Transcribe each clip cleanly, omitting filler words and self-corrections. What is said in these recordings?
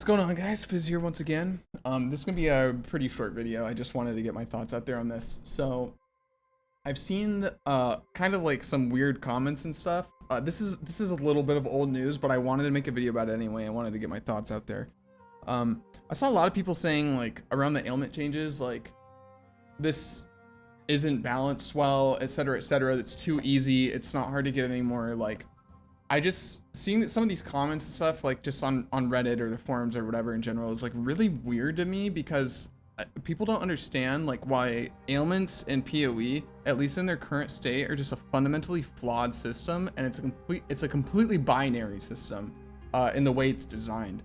going on, guys? Fizz here once again. This is gonna be a pretty short video. I just wanted to get my thoughts out there on this. So I've seen kind of like some weird comments and stuff. This is a little bit of old news, but I wanted to make a video about it anyway. I wanted to get my thoughts out there. I saw a lot of people saying like around the ailment changes, like this isn't balanced well, etc., etc. It's too easy. It's not hard to get anymore. Like I just seeing that some of these comments and stuff, like just on Reddit or the forums or whatever in general, is like really weird to me because people don't understand like why ailments and PoE, at least in their current state, are just a fundamentally flawed system, and it's a completely binary system in the way it's designed.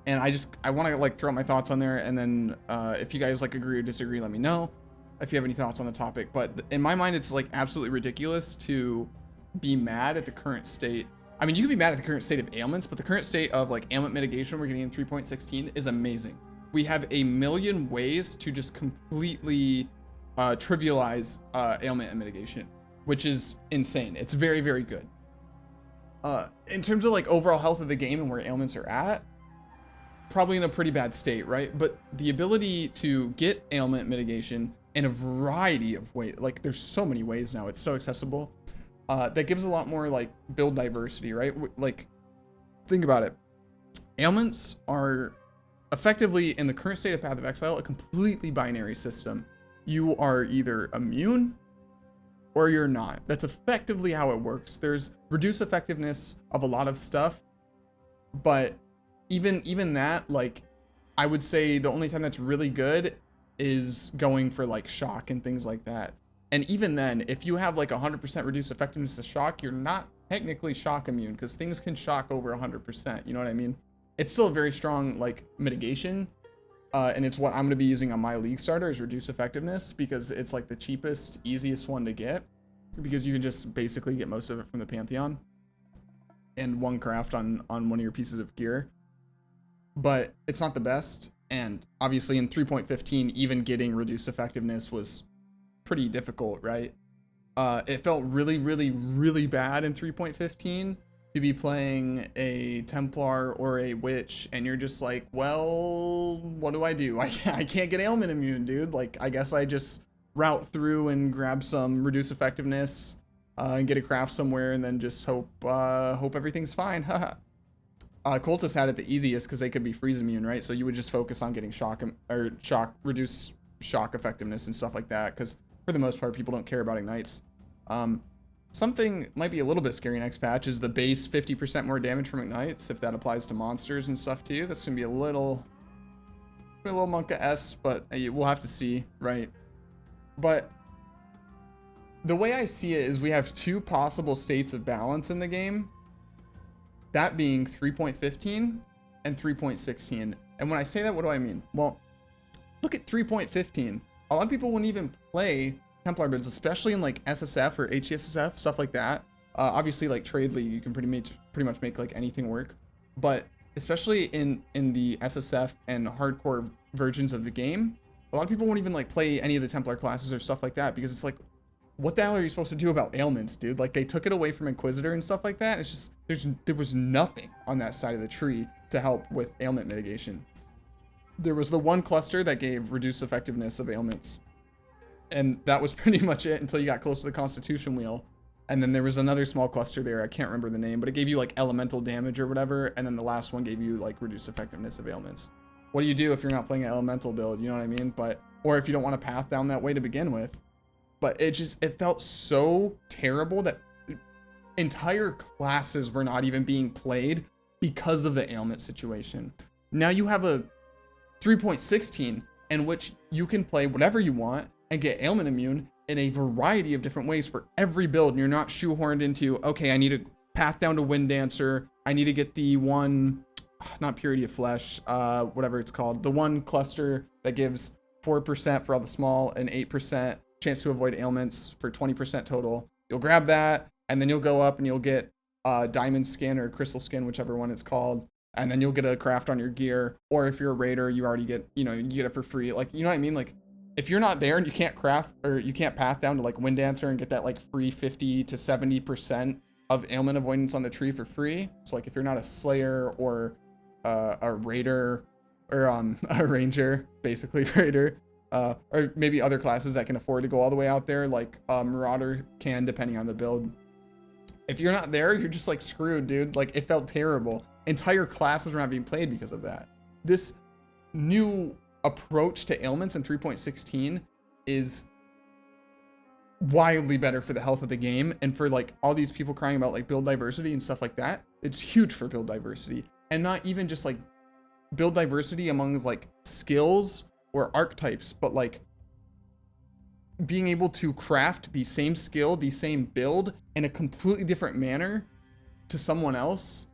And I want to like throw out my thoughts on there, and then if you guys like agree or disagree, let me know if you have any thoughts on the topic. But in my mind, it's like absolutely ridiculous to be mad at the current state. I mean, you can be mad at the current state of ailments, but the current state of like ailment mitigation we're getting in 3.16 is amazing. We have a million ways to just completely trivialize ailment and mitigation, which is insane. It's very, very good. In terms of like overall health of the game and where ailments are at, probably in a pretty bad state, right? But the ability to get ailment mitigation in a variety of ways, like there's so many ways now, it's so accessible. That gives a lot more like build diversity, right? Like, think about it. Ailments are effectively, in the current state of Path of Exile, a completely binary system. You are either immune or you're not. That's effectively how it works. There's reduced effectiveness of a lot of stuff, but even that, like, I would say the only time that's really good is going for like shock and things like that. And even then, if you have like 100% reduced effectiveness to shock, you're not technically shock immune because things can shock over 100%. You know what I mean? It's still a very strong like mitigation. And it's what I'm going to be using on my league starter is reduced effectiveness because it's like the cheapest, easiest one to get because you can just basically get most of it from the Pantheon and one craft on one of your pieces of gear. But it's not the best. And obviously in 3.15, even getting reduced effectiveness was pretty difficult, right? It felt really, really, really bad in 3.15 to be playing a Templar or a Witch, and you're just like, well, what do? I can't get ailment immune, dude. Like, I guess I just route through and grab some reduced effectiveness and get a craft somewhere, and then just hope everything's fine. Haha. Cultists had it the easiest because they could be freeze immune, right? So you would just focus on getting reduce shock effectiveness and stuff like that, because for the most part, people don't care about ignites. Something might be a little bit scary next patch is the base 50% more damage from ignites, if that applies to monsters and stuff too. That's gonna be a little Monka-esque, but we'll have to see, right? But the way I see it is we have two possible states of balance in the game, that being 3.15 and 3.16. And when I say that, what do I mean? Well, look at 3.15. A lot of people wouldn't even play Templar builds, especially in like SSF or HCSSF, stuff like that. Obviously, like Trade League, you can pretty much make like anything work. But especially in the SSF and hardcore versions of the game, a lot of people won't even like play any of the Templar classes or stuff like that because it's like, what the hell are you supposed to do about ailments, dude? Like they took it away from Inquisitor and stuff like that. It's just there was nothing on that side of the tree to help with ailment mitigation. There was the one cluster that gave reduced effectiveness of ailments, and that was pretty much it until you got close to the Constitution Wheel. And then there was another small cluster there, I can't remember the name, but it gave you like elemental damage or whatever, and then the last one gave you like reduced effectiveness of ailments. What do you do if you're not playing an elemental build, you know what I mean? Or if you don't want to path down that way to begin with. But it felt so terrible that entire classes were not even being played because of the ailment situation. Now you have a 3.16 in which you can play whatever you want and get ailment immune in a variety of different ways for every build, and you're not shoehorned into, okay, I need to path down to Wind Dancer, I need to get the one, not Purity of Flesh, whatever it's called, the one cluster that gives 4% for all the small and 8% chance to avoid ailments for 20% total. You'll grab that, and then you'll go up and you'll get Diamond Skin or Crystal Skin, whichever one it's called, and then you'll get a craft on your gear. Or if you're a raider, you already get, you get it for free. Like, you know what I mean? Like, if you're not there and you can't craft or you can't path down to like Wind Dancer and get that like free 50 to 70% of ailment avoidance on the tree for free. So like if you're not a Slayer or a raider or a ranger, basically raider, or maybe other classes that can afford to go all the way out there, like marauder can, depending on the build. If you're not there, you're just like screwed, dude. Like, it felt terrible. Entire classes were not being played because of that. This new approach to ailments in 3.16 is wildly better for the health of the game, and for like all these people crying about like build diversity and stuff like that. It's huge for build diversity, and not even just like build diversity among like skills or archetypes, but like being able to craft the same skill, the same build in a completely different manner to someone else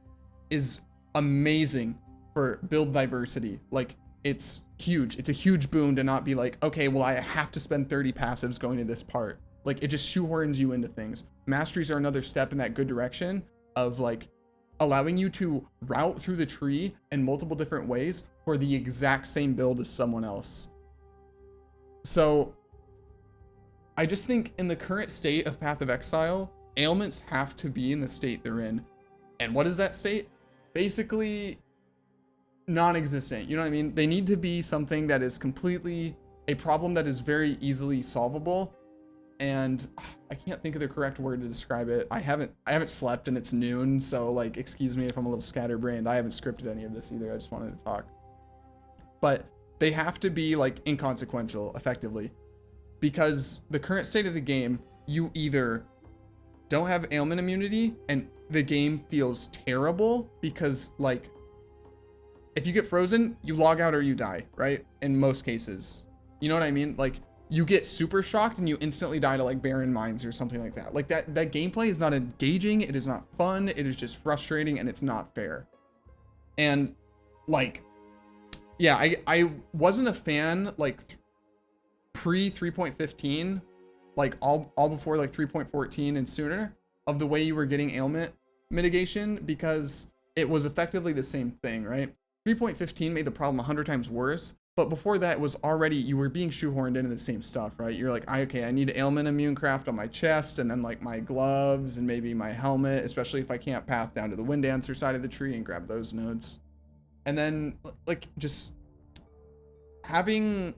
is amazing for build diversity. Like, it's huge. It's a huge boon to not be like, okay, well, I have to spend 30 passives going to this part. Like, it just shoehorns you into things. Masteries are another step in that good direction of like allowing you to route through the tree in multiple different ways for the exact same build as someone else. So I just think in the current state of Path of Exile, ailments have to be in the state they're in. And what is that state? Basically non-existent. You know what I mean? They need to be something that is completely a problem that is very easily solvable. And I can't think of the correct word to describe it. I haven't slept and it's noon, so like, excuse me if I'm a little scatterbrained. I haven't scripted any of this either. I just wanted to talk. But they have to be like inconsequential effectively, because the current state of the game, you either don't have ailment immunity and the game feels terrible because like if you get frozen, you log out or you die, right? In most cases, you know what I mean? Like, you get super shocked and you instantly die to like barren mines or something like that. Like that gameplay is not engaging. It is not fun. It is just frustrating and it's not fair. And like, yeah, I wasn't a fan like pre 3.15, like all before like 3.14 and sooner, of the way you were getting ailment mitigation, because it was effectively the same thing, right? 3.15 made the problem 100 times worse. But before that, it was already, you were being shoehorned into the same stuff, right? You're like, okay, I need ailment immune craft on my chest, and then like my gloves and maybe my helmet, especially if I can't path down to the wind dancer side of the tree and grab those nodes. And then like just having,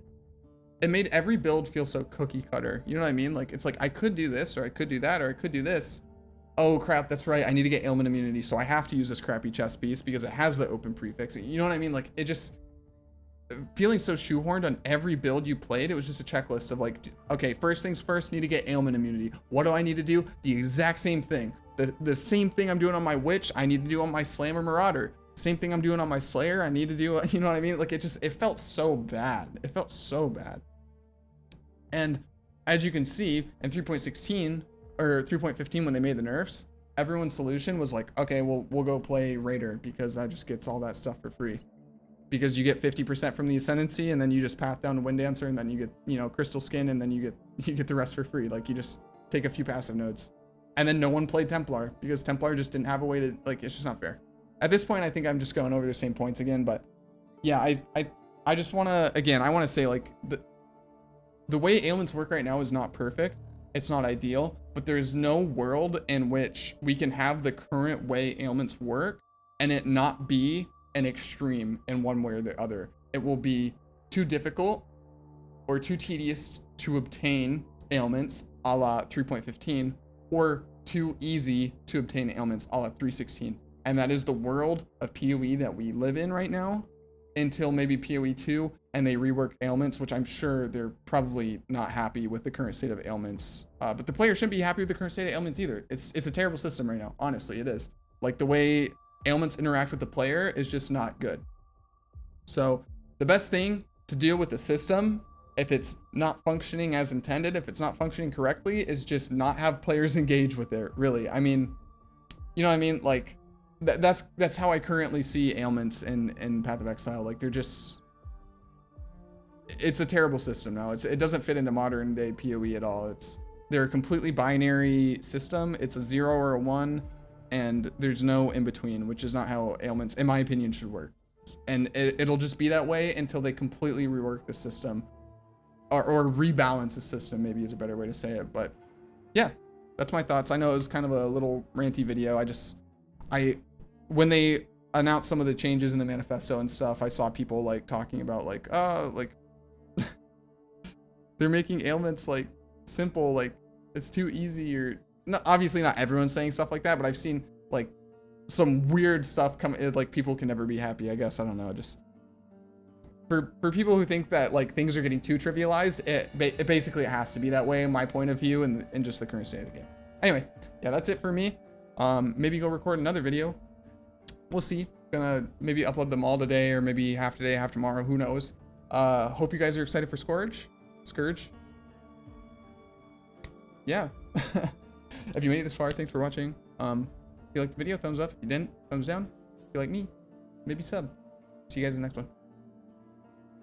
it made every build feel so cookie cutter. You know what I mean? Like, it's like, I could do this, or I could do that, or I could do this. Oh crap, that's right, I need to get ailment immunity, so I have to use this crappy chest piece because it has the open prefix. You know what I mean? Like, it just, feeling so shoehorned on every build you played, it was just a checklist of like, okay, first things first, need to get ailment immunity. What do I need to do? The exact same thing. The same thing I'm doing on my witch, I need to do on my slammer marauder. Same thing I'm doing on my slayer, I need to do, you know what I mean? Like, it felt so bad. It felt so bad. And as you can see in 3.16 or 3.15, when they made the nerfs, everyone's solution was like, okay, well, we'll go play Raider because that just gets all that stuff for free. Because you get 50% from the ascendancy, and then you just path down to wind dancer, and then you get, you know, crystal skin, and then you get the rest for free. Like, you just take a few passive nodes. And then no one played Templar because Templar just didn't have a way to, like, it's just not fair. At this point, I think I'm just going over the same points again, but yeah, I just want to, again, I want to say, like, the way ailments work right now is not perfect. It's not ideal, but there's no world in which we can have the current way ailments work and it not be an extreme in one way or the other. It will be too difficult or too tedious to obtain ailments a la 3.15, or too easy to obtain ailments a la 3.16. And that is the world of PoE that we live in right now, until maybe PoE 2 and they rework ailments, which I'm sure they're probably not happy with the current state of ailments. But the player shouldn't be happy with the current state of ailments either. It's a terrible system right now. Honestly, it is. Like, the way ailments interact with the player is just not good. So the best thing to deal with the system, if it's not functioning as intended, if it's not functioning correctly, is just not have players engage with it, really. I mean, you know what I mean? Like, that's how I currently see ailments in Path of Exile. Like, they're just, it's a terrible system now. It doesn't fit into modern day PoE at all. They're a completely binary system. It's a 0 or a 1. And there's no in between, which is not how ailments, in my opinion, should work. And it'll just be that way until they completely rework the system, or rebalance the system, maybe is a better way to say it. But yeah, that's my thoughts. I know it was kind of a little ranty video. When they announced some of the changes in the manifesto and stuff, I saw people like talking about like, like they're making ailments like simple, like it's too easy, or not, obviously not everyone's saying stuff like that, but I've seen like some weird stuff come, like people can never be happy, I guess. I don't know, just for people who think that like things are getting too trivialized, it basically has to be that way in my point of view, and just the current state of the game. Anyway, yeah, that's it for me. Maybe go record another video. We'll see. Gonna maybe upload them all today, or maybe half today, half tomorrow, who knows. Hope you guys are excited for Scourge. Yeah. If you made it this far, thanks for watching. If you liked the video, thumbs up. If you didn't, thumbs down. If you like me, maybe sub. See you guys in the next one.